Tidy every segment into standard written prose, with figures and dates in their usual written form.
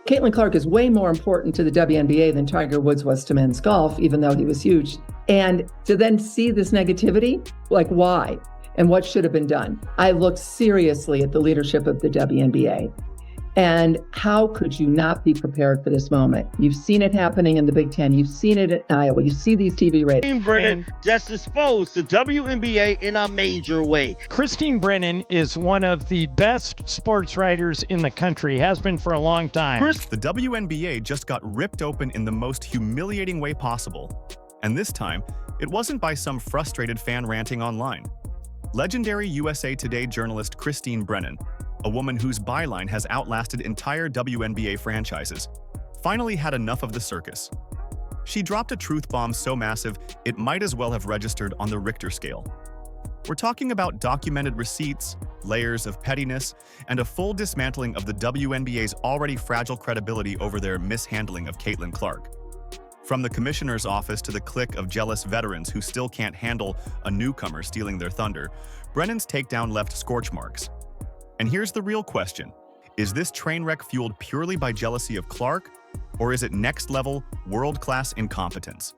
Caitlin Clark is way more important to the WNBA than Tiger Woods was to men's golf, even though he was huge. And to then see this negativity, like why? And what should have been done? I looked seriously at the leadership of the WNBA. And how could you not be prepared for this moment? You've seen it happening in the Big Ten. You've seen it at Iowa. You see these TV ratings. Christine Brennan just exposed the WNBA in a major way. Christine Brennan is one of the best sports writers in the country, has been for a long time. The WNBA just got ripped open in the most humiliating way possible. And this time, it wasn't by some frustrated fan ranting online. Legendary USA Today journalist Christine Brennan, a woman whose byline has outlasted entire WNBA franchises, finally had enough of the circus. She dropped a truth bomb so massive, it might as well have registered on the Richter scale. We're talking about documented receipts, layers of pettiness, and a full dismantling of the WNBA's already fragile credibility over their mishandling of Caitlin Clark. From the commissioner's office to the clique of jealous veterans who still can't handle a newcomer stealing their thunder, Brennan's takedown left scorch marks. And here's the real question. Is this train wreck fueled purely by jealousy of Clark, or is it next-level, world-class incompetence?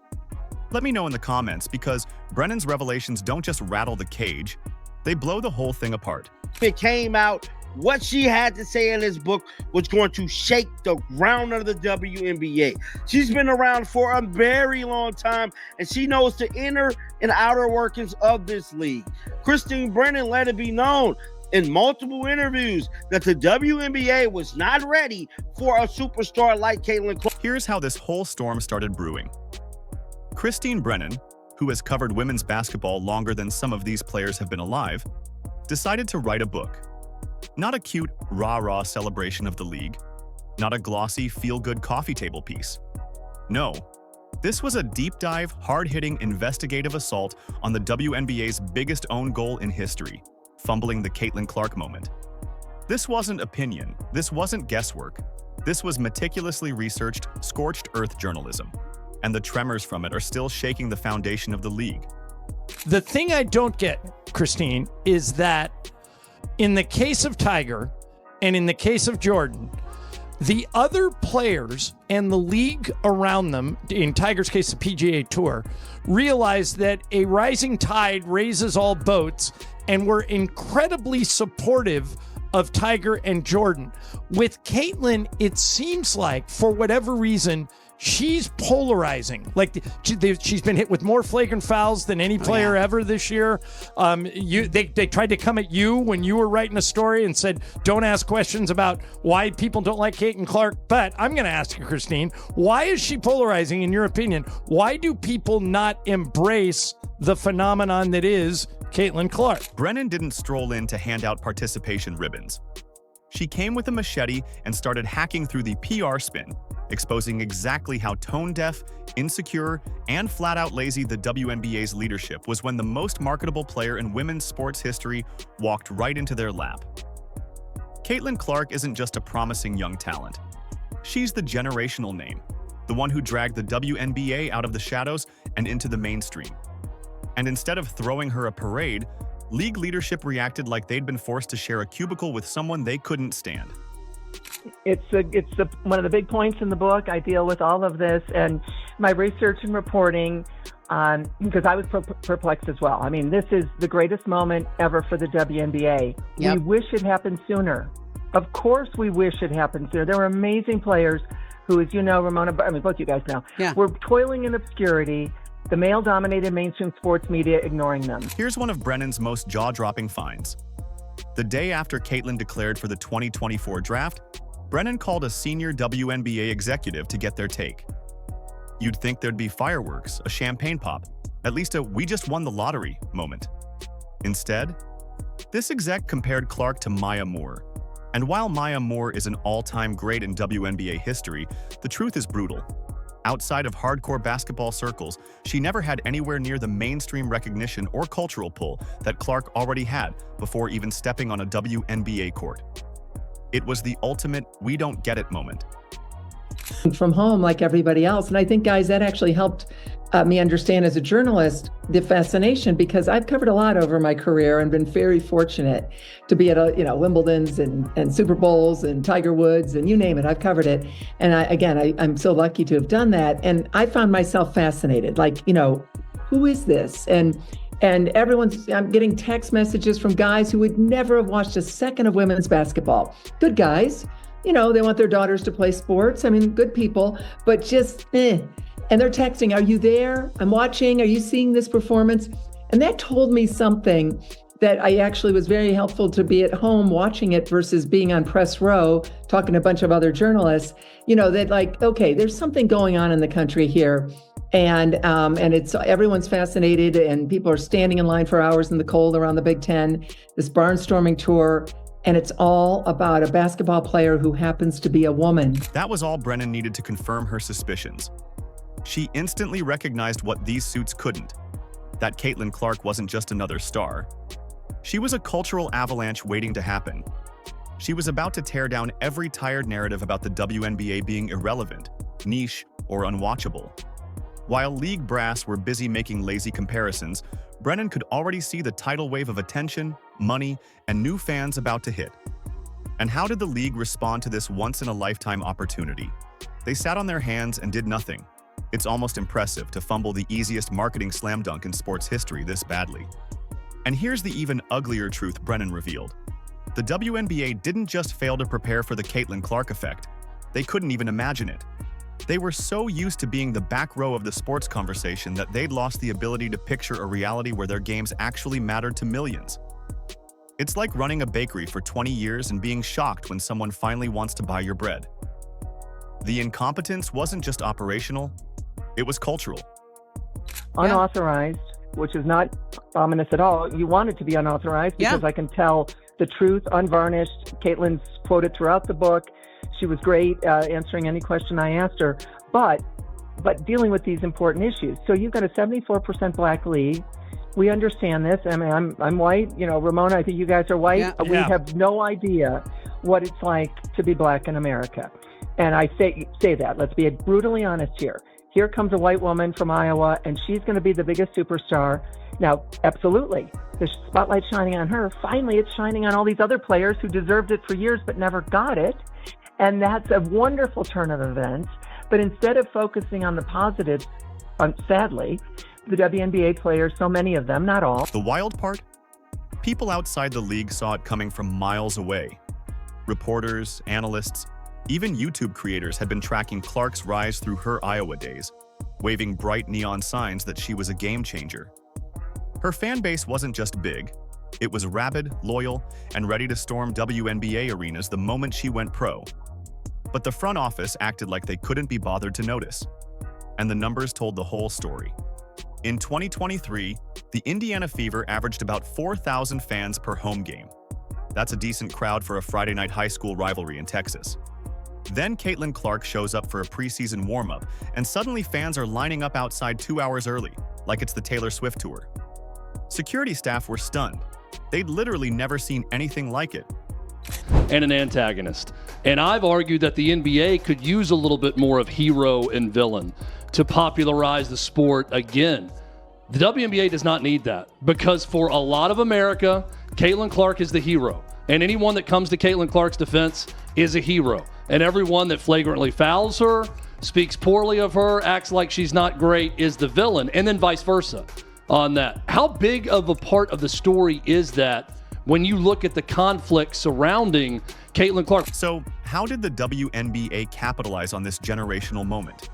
Let me know in the comments, because Brennan's revelations don't just rattle the cage, they blow the whole thing apart. It came out, what she had to say in this book was going to shake the ground of the WNBA. She's been around for a very long time, and she knows the inner and outer workings of this league. Christine Brennan let it be known in multiple interviews that the WNBA was not ready for a superstar like Caitlin Clark. Here's how this whole storm started brewing. Christine Brennan, who has covered women's basketball longer than some of these players have been alive, decided to write a book. Not a cute, rah-rah celebration of the league, not a glossy, feel-good coffee table piece. No, this was a deep-dive, hard-hitting, investigative assault on the WNBA's biggest own goal in history, fumbling the Caitlin Clark moment. This wasn't opinion, this wasn't guesswork, this was meticulously researched, scorched earth journalism, and the tremors from it are still shaking the foundation of the league. The thing I don't get, Christine, is that in the case of Tiger and in the case of Jordan, the other players and the league around them, in Tiger's case, the PGA Tour, realized that a rising tide raises all boats and were incredibly supportive of Tiger and Jordan. With Caitlin, it seems like, for whatever reason, she's polarizing. Like she's been hit with more flagrant fouls than any player ever this year. They tried to come at you when you were writing a story and said, don't ask questions about why people don't like Caitlin Clark. But I'm going to ask you, Christine, why is she polarizing in your opinion? Why do people not embrace the phenomenon that is Caitlin Clark? Brennan didn't stroll in to hand out participation ribbons. She came with a machete and started hacking through the PR spin, exposing exactly how tone-deaf, insecure, and flat-out lazy the WNBA's leadership was when the most marketable player in women's sports history walked right into their lap. Caitlin Clark isn't just a promising young talent. She's the generational name, the one who dragged the WNBA out of the shadows and into the mainstream. And instead of throwing her a parade, league leadership reacted like they'd been forced to share a cubicle with someone they couldn't stand. It's one of the big points in the book. I deal with all of this and my research and reporting, because I was perplexed as well. I mean, this is the greatest moment ever for the WNBA. Yep. We wish it happened sooner. Of course we wish it happened sooner. There were amazing players who, as you know, both you guys know, were toiling in obscurity, the male-dominated mainstream sports media ignoring them. Here's one of Brennan's most jaw-dropping finds. The day after Caitlin declared for the 2024 draft, Brennan called a senior WNBA executive to get their take. You'd think there'd be fireworks, a champagne pop, at least a "we just won the lottery" moment. Instead, this exec compared Clark to Maya Moore. And while Maya Moore is an all-time great in WNBA history, the truth is brutal. Outside of hardcore basketball circles, she never had anywhere near the mainstream recognition or cultural pull that Clark already had before even stepping on a WNBA court. It was the ultimate "we don't get it" moment. From home like everybody else. And I think, guys, that actually helped me understand as a journalist the fascination, because I've covered a lot over my career and been very fortunate to be at Wimbledon's and Super Bowls and Tiger Woods and you name it, I've covered it. And I'm so lucky to have done that. And I found myself fascinated, like, who is this? And I'm getting text messages from guys who would never have watched a second of women's basketball. Good guys, they want their daughters to play sports. I mean, good people, but just And they're texting, are you there? I'm watching. Are you seeing this performance? And that told me something that I actually was very helpful to be at home watching it versus being on press row, talking to a bunch of other journalists, that like, okay, there's something going on in the country here. And it's everyone's fascinated and people are standing in line for hours in the cold around the Big Ten, this barnstorming tour. And it's all about a basketball player who happens to be a woman. That was all Brennan needed to confirm her suspicions. She instantly recognized what these suits couldn't, that Caitlin Clark wasn't just another star. She was a cultural avalanche waiting to happen. She was about to tear down every tired narrative about the WNBA being irrelevant, niche, or unwatchable. While league brass were busy making lazy comparisons, Brennan could already see the tidal wave of attention, money, and new fans about to hit. And how did the league respond to this once-in-a-lifetime opportunity? They sat on their hands and did nothing. It's almost impressive to fumble the easiest marketing slam dunk in sports history this badly. And here's the even uglier truth Brennan revealed. The WNBA didn't just fail to prepare for the Caitlin Clark effect. They couldn't even imagine it. They were so used to being the back row of the sports conversation that they'd lost the ability to picture a reality where their games actually mattered to millions. It's like running a bakery for 20 years and being shocked when someone finally wants to buy your bread. The incompetence wasn't just operational, it was cultural. Unauthorized, which is not ominous at all. You want it to be unauthorized because I can tell the truth, unvarnished. Caitlin's quoted throughout the book. She was great answering any question I asked her, but dealing with these important issues. So you've got a 74% black league. We understand this. I mean, I'm white. Ramona, I think you guys are white. Yeah. We have no idea what it's like to be black in America. And I say that. Let's be brutally honest here. Here comes a white woman from Iowa, and she's going to be the biggest superstar. Now, absolutely, the spotlight's shining on her. Finally, it's shining on all these other players who deserved it for years but never got it. And that's a wonderful turn of events. But instead of focusing on the positives, sadly, the WNBA players, so many of them, not all. The wild part? People outside the league saw it coming from miles away. Reporters, analysts, even YouTube creators had been tracking Clark's rise through her Iowa days, waving bright neon signs that she was a game changer. Her fan base wasn't just big, it was rabid, loyal, and ready to storm WNBA arenas the moment she went pro. But the front office acted like they couldn't be bothered to notice, and the numbers told the whole story. In 2023, the Indiana Fever averaged about 4,000 fans per home game. That's a decent crowd for a Friday night high school rivalry in Texas. Then Caitlin Clark shows up for a preseason warm-up, and suddenly fans are lining up outside 2 hours early, like it's the Taylor Swift tour. Security staff were stunned. They'd literally never seen anything like it. And an antagonist. And I've argued that the NBA could use a little bit more of hero and villain to popularize the sport again. The WNBA does not need that because for a lot of America, Caitlin Clark is the hero. And anyone that comes to Caitlin Clark's defense is a hero. And everyone that flagrantly fouls her, speaks poorly of her, acts like she's not great is the villain, and then vice versa on that. How big of a part of the story is that when you look at the conflict surrounding Caitlin Clark? So, how did the WNBA capitalize on this generational moment?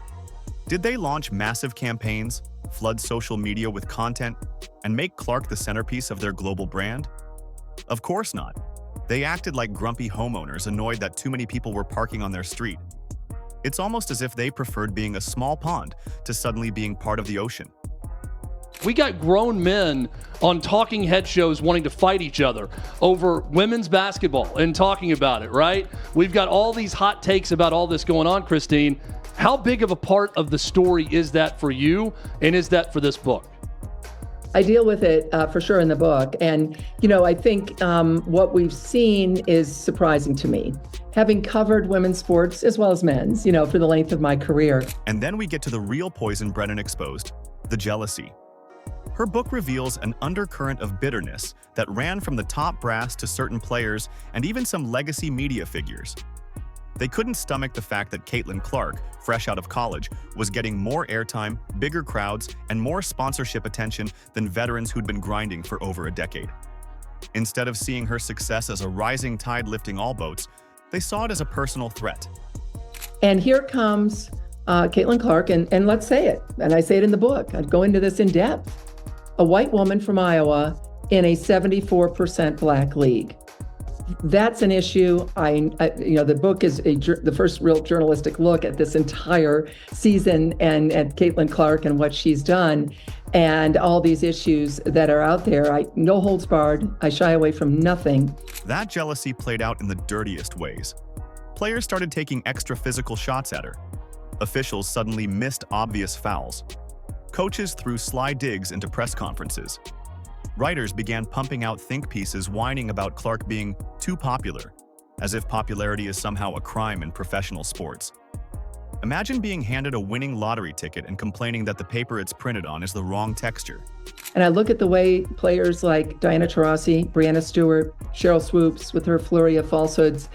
Did they launch massive campaigns, flood social media with content, and make Clark the centerpiece of their global brand? Of course not. They acted like grumpy homeowners annoyed that too many people were parking on their street. It's almost as if they preferred being a small pond to suddenly being part of the ocean. We got grown men on talking head shows wanting to fight each other over women's basketball and talking about it, right? We've got all these hot takes about all this going on, Christine. How big of a part of the story is that for you, and is that for this book? I deal with it for sure in the book. And, I think what we've seen is surprising to me, having covered women's sports as well as men's, for the length of my career. And then we get to the real poison Brennan exposed, the jealousy. Her book reveals an undercurrent of bitterness that ran from the top brass to certain players and even some legacy media figures. They couldn't stomach the fact that Caitlin Clark, fresh out of college, was getting more airtime, bigger crowds, and more sponsorship attention than veterans who'd been grinding for over a decade. Instead of seeing her success as a rising tide lifting all boats, they saw it as a personal threat. And here comes Caitlin Clark, and let's say it, and I say it in the book, I'd go into this in depth, a white woman from Iowa in a 74% Black league. That's an issue. The book is the first real journalistic look at this entire season and at Caitlin Clark and what she's done and all these issues that are out there. No holds barred. I shy away from nothing. That jealousy played out in the dirtiest ways. Players started taking extra physical shots at her. Officials suddenly missed obvious fouls. Coaches threw sly digs into press conferences. Writers began pumping out think pieces whining about Clark being too popular, as if popularity is somehow a crime in professional sports. Imagine being handed a winning lottery ticket and complaining that the paper it's printed on is the wrong texture. And I look at the way players like Diana Taurasi, Brianna Stewart, Cheryl Swoops with her flurry of falsehoods,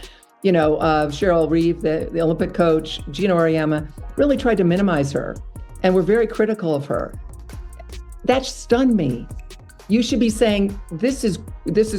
Cheryl Reeve, the Olympic coach, Gino Auriemma, really tried to minimize her and were very critical of her. That stunned me. You should be saying, this is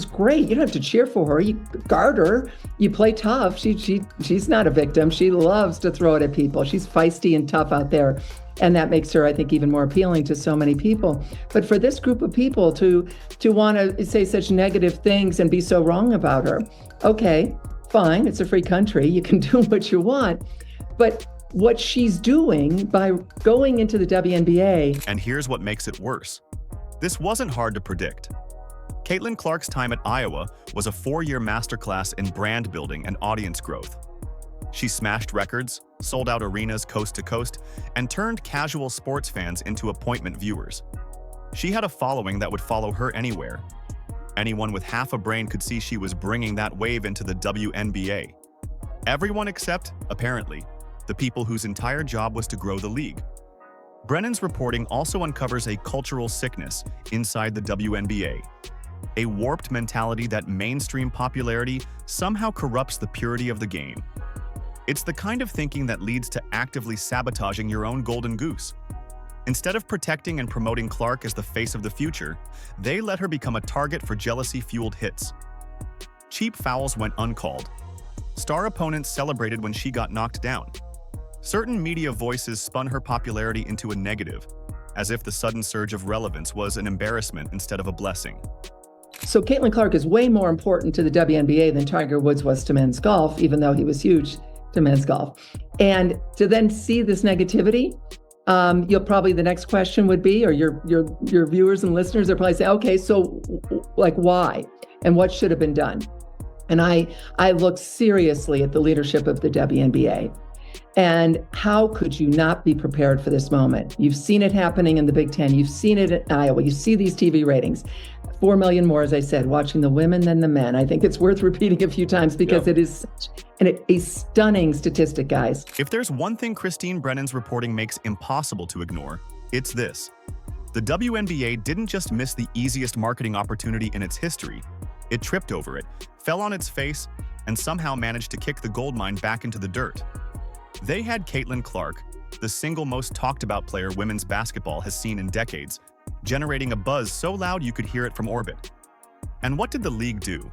great. You don't have to cheer for her. You guard her. You play tough. She's not a victim. She loves to throw it at people. She's feisty and tough out there. And that makes her, I think, even more appealing to so many people. But for this group of people to want to say such negative things and be so wrong about her, okay, fine. It's a free country. You can do what you want. But what she's doing by going into the WNBA. And here's what makes it worse. This wasn't hard to predict. Caitlin Clark's time at Iowa was a 4-year masterclass in brand building and audience growth. She smashed records, sold out arenas coast to coast, and turned casual sports fans into appointment viewers. She had a following that would follow her anywhere. Anyone with half a brain could see she was bringing that wave into the WNBA. Everyone except, apparently, the people whose entire job was to grow the league. Brennan's reporting also uncovers a cultural sickness inside the WNBA, a warped mentality that mainstream popularity somehow corrupts the purity of the game. It's the kind of thinking that leads to actively sabotaging your own golden goose. Instead of protecting and promoting Clark as the face of the future, they let her become a target for jealousy-fueled hits. Cheap fouls went uncalled. Star opponents celebrated when she got knocked down. Certain media voices spun her popularity into a negative, as if the sudden surge of relevance was an embarrassment instead of a blessing. So Caitlin Clark is way more important to the WNBA than Tiger Woods was to men's golf, even though he was huge to men's golf. And to then see this negativity, you'll probably, the next question would be, or your viewers and listeners are probably saying, okay, so like why? And what should have been done? And I look seriously at the leadership of the WNBA. And how could you not be prepared for this moment? You've seen it happening in the Big Ten. You've seen it at Iowa. You see these TV ratings. 4 million more, as I said, watching the women than the men. I think it's worth repeating a few times because it is such a stunning statistic, guys. If there's one thing Christine Brennan's reporting makes impossible to ignore, it's this. The WNBA didn't just miss the easiest marketing opportunity in its history. It tripped over it, fell on its face, and somehow managed to kick the goldmine back into the dirt. They had Caitlin Clark, the single most talked about player women's basketball has seen in decades, generating a buzz so loud you could hear it from orbit. And what did the league do?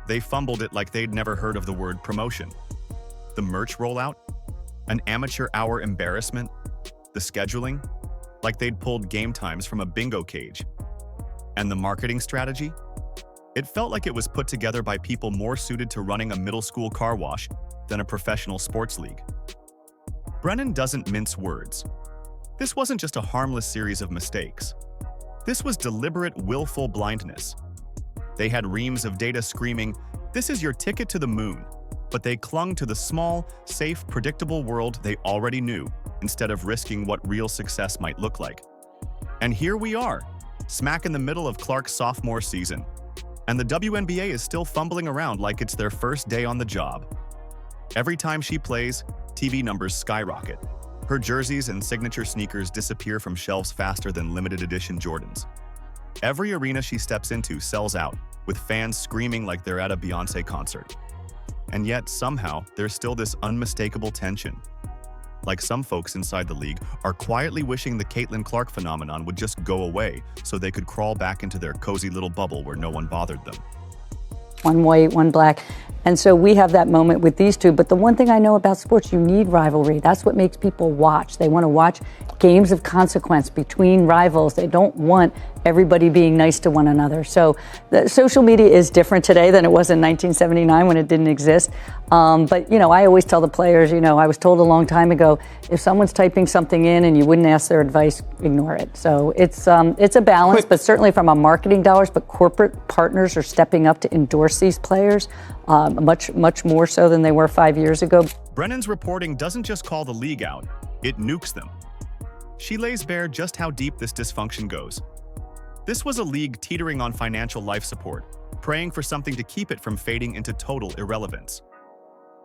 They fumbled it like they'd never heard of the word promotion. The merch rollout? An amateur hour embarrassment? The scheduling? Like they'd pulled game times from a bingo cage. And the marketing strategy? It felt like it was put together by people more suited to running a middle school car wash than a professional sports league. Brennan doesn't mince words. This wasn't just a harmless series of mistakes. This was deliberate, willful blindness. They had reams of data screaming, "This is your ticket to the moon," but they clung to the small, safe, predictable world they already knew, instead of risking what real success might look like. And here we are, smack in the middle of Clark's sophomore season. And the WNBA is still fumbling around like it's their first day on the job. Every time she plays, TV numbers skyrocket. Her jerseys and signature sneakers disappear from shelves faster than limited edition Jordans. Every arena she steps into sells out, with fans screaming like they're at a Beyoncé concert. And yet, somehow, there's still this unmistakable tension. Like some folks inside the league are quietly wishing the Caitlin Clark phenomenon would just go away so they could crawl back into their cozy little bubble where no one bothered them. One white, one black. And so we have that moment with these two. But the one thing I know about sports, you need rivalry. That's what makes people watch. They want to watch games of consequence between rivals. They don't want everybody being nice to one another. So the social media is different today than it was in 1979 when it didn't exist. But, you know, I always tell the players, you know, I was told a long time ago, if someone's typing something in and you wouldn't ask their advice, ignore it. So it's a balance, but certainly from a marketing dollars, but corporate partners are stepping up to endorse these players much more so than they were 5 years ago. Brennan's reporting doesn't just call the league out, it nukes them. She lays bare just how deep this dysfunction goes. This was a league teetering on financial life support, praying for something to keep it from fading into total irrelevance.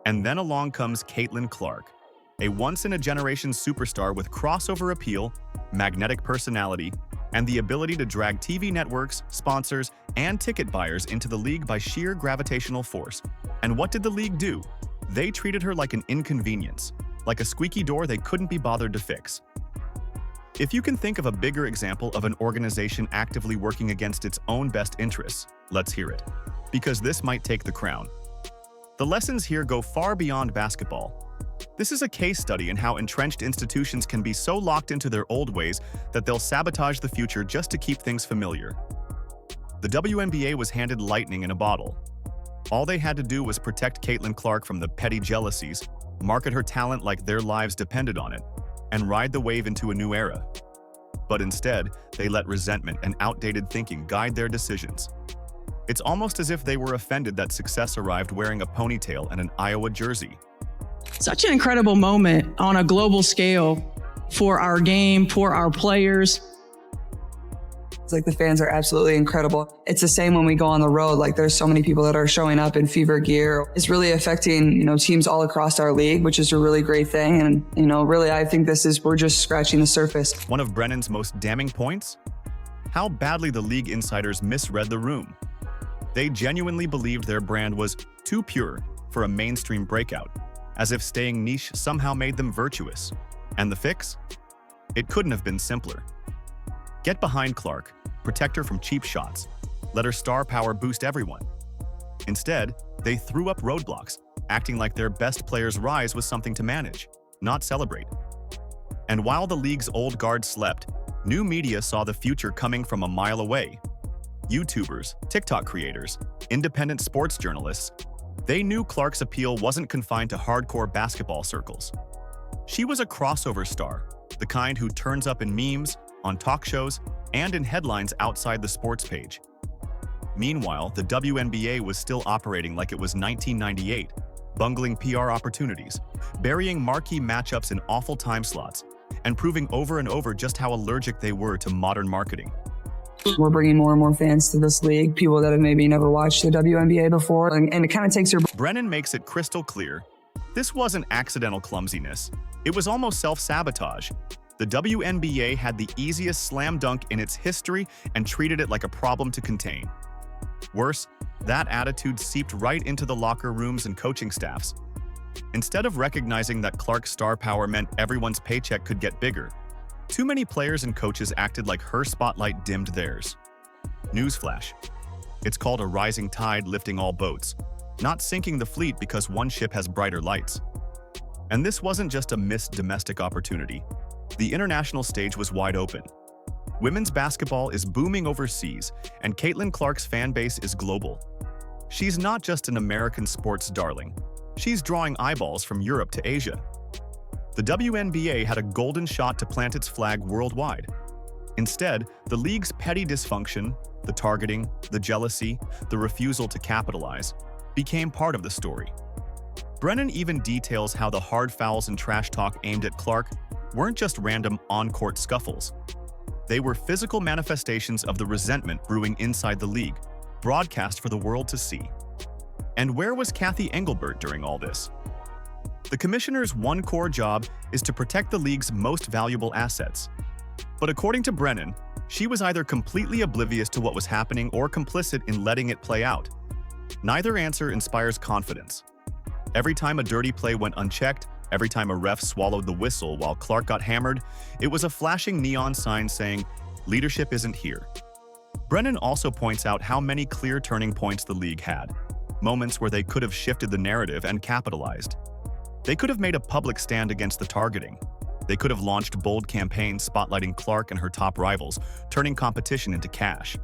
And then along comes Caitlin Clark, a once-in-a-generation superstar with crossover appeal, magnetic personality, and the ability to drag TV networks, sponsors, and ticket buyers into the league by sheer gravitational force. And what did the league do? They treated her like an inconvenience, like a squeaky door they couldn't be bothered to fix. If you can think of a bigger example of an organization actively working against its own best interests, let's hear it, because this might take the crown. The lessons here go far beyond basketball. This is a case study in how entrenched institutions can be so locked into their old ways that they'll sabotage the future just to keep things familiar. The WNBA was handed lightning in a bottle. All they had to do was protect Caitlin Clark from the petty jealousies, market her talent like their lives depended on it, and ride the wave into a new era. But instead, they let resentment and outdated thinking guide their decisions. It's almost as if they were offended that success arrived wearing a ponytail and an Iowa jersey. Such an incredible moment on a global scale for our game, for our players. It's like the fans are absolutely incredible. It's the same when we go on the road. Like there's so many people that are showing up in fever gear. It's really affecting, you know, teams all across our league, which is a really great thing. And, you know, really, I think we're just scratching the surface. One of Brennan's most damning points? How badly the league insiders misread the room. They genuinely believed their brand was too pure for a mainstream breakout, as if staying niche somehow made them virtuous. And the fix? It couldn't have been simpler. Get behind Clark, protect her from cheap shots, let her star power boost everyone. Instead, they threw up roadblocks, acting like their best player's rise was something to manage, not celebrate. And while the league's old guard slept, new media saw the future coming from a mile away. YouTubers, TikTok creators, independent sports journalists, they knew Clark's appeal wasn't confined to hardcore basketball circles. She was a crossover star, the kind who turns up in memes, on talk shows, and in headlines outside the sports page. Meanwhile, the WNBA was still operating like it was 1998, bungling PR opportunities, burying marquee matchups in awful time slots, and proving over and over just how allergic they were to modern marketing. We're bringing more and more fans to this league, people that have maybe never watched the WNBA before, and it kind of takes your... Brennan makes it crystal clear. This wasn't accidental clumsiness. It was almost self-sabotage. The WNBA had the easiest slam dunk in its history and treated it like a problem to contain. Worse, that attitude seeped right into the locker rooms and coaching staffs. Instead of recognizing that Clark's star power meant everyone's paycheck could get bigger, too many players and coaches acted like her spotlight dimmed theirs. Newsflash. It's called a rising tide lifting all boats, not sinking the fleet because one ship has brighter lights. And this wasn't just a missed domestic opportunity. The international stage was wide open. Women's basketball is booming overseas, and Caitlin Clark's fan base is global. She's not just an American sports darling. She's drawing eyeballs from Europe to Asia. The WNBA had a golden shot to plant its flag worldwide. Instead, the league's petty dysfunction, the targeting, the jealousy, the refusal to capitalize, became part of the story. Brennan even details how the hard fouls and trash talk aimed at Clark weren't just random on-court scuffles. They were physical manifestations of the resentment brewing inside the league, broadcast for the world to see. And where was Cathy Engelbert during all this? The commissioner's one core job is to protect the league's most valuable assets. But according to Brennan, she was either completely oblivious to what was happening or complicit in letting it play out. Neither answer inspires confidence. Every time a dirty play went unchecked, every time a ref swallowed the whistle while Clark got hammered, it was a flashing neon sign saying, "Leadership isn't here." Brennan also points out how many clear turning points the league had, moments where they could have shifted the narrative and capitalized. They could have made a public stand against the targeting. They could have launched bold campaigns spotlighting Clark and her top rivals, turning competition into cash.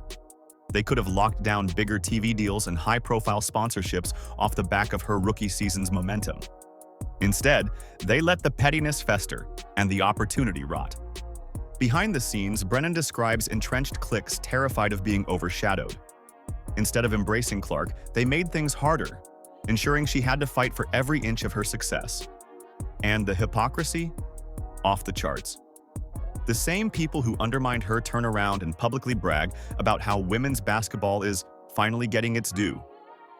They could have locked down bigger TV deals and high-profile sponsorships off the back of her rookie season's momentum. Instead, they let the pettiness fester and the opportunity rot. Behind the scenes, Brennan describes entrenched cliques terrified of being overshadowed. Instead of embracing Clark, they made things harder, ensuring she had to fight for every inch of her success. And the hypocrisy? Off the charts. The same people who undermined her turn around and publicly brag about how women's basketball is finally getting its due,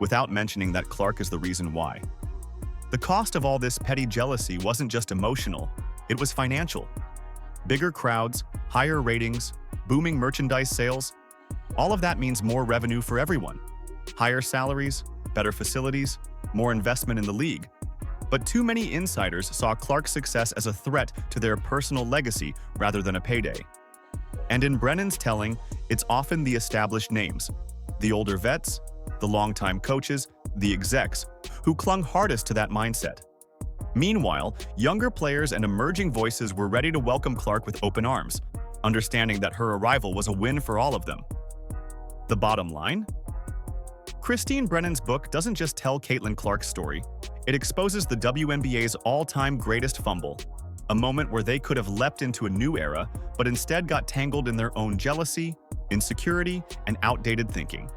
without mentioning that Clark is the reason why. The cost of all this petty jealousy wasn't just emotional, it was financial. Bigger crowds, higher ratings, booming merchandise sales, all of that means more revenue for everyone. Higher salaries, better facilities, more investment in the league. But too many insiders saw Clark's success as a threat to their personal legacy rather than a payday. And in Brennan's telling, it's often the established names, the older vets, the longtime coaches, the execs, who clung hardest to that mindset. Meanwhile, younger players and emerging voices were ready to welcome Clark with open arms, understanding that her arrival was a win for all of them. The bottom line? Christine Brennan's book doesn't just tell Caitlin Clark's story, it exposes the WNBA's all-time greatest fumble, a moment where they could have leapt into a new era, but instead got tangled in their own jealousy, insecurity, and outdated thinking.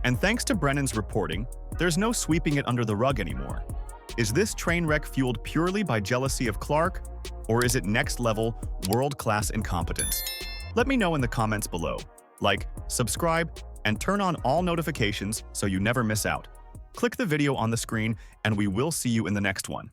And thanks to Brennan's reporting, there's no sweeping it under the rug anymore. Is this train wreck fueled purely by jealousy of Clark, or is it next-level, world-class incompetence? Let me know in the comments below. Like, subscribe, and turn on all notifications so you never miss out. Click the video on the screen, and we will see you in the next one.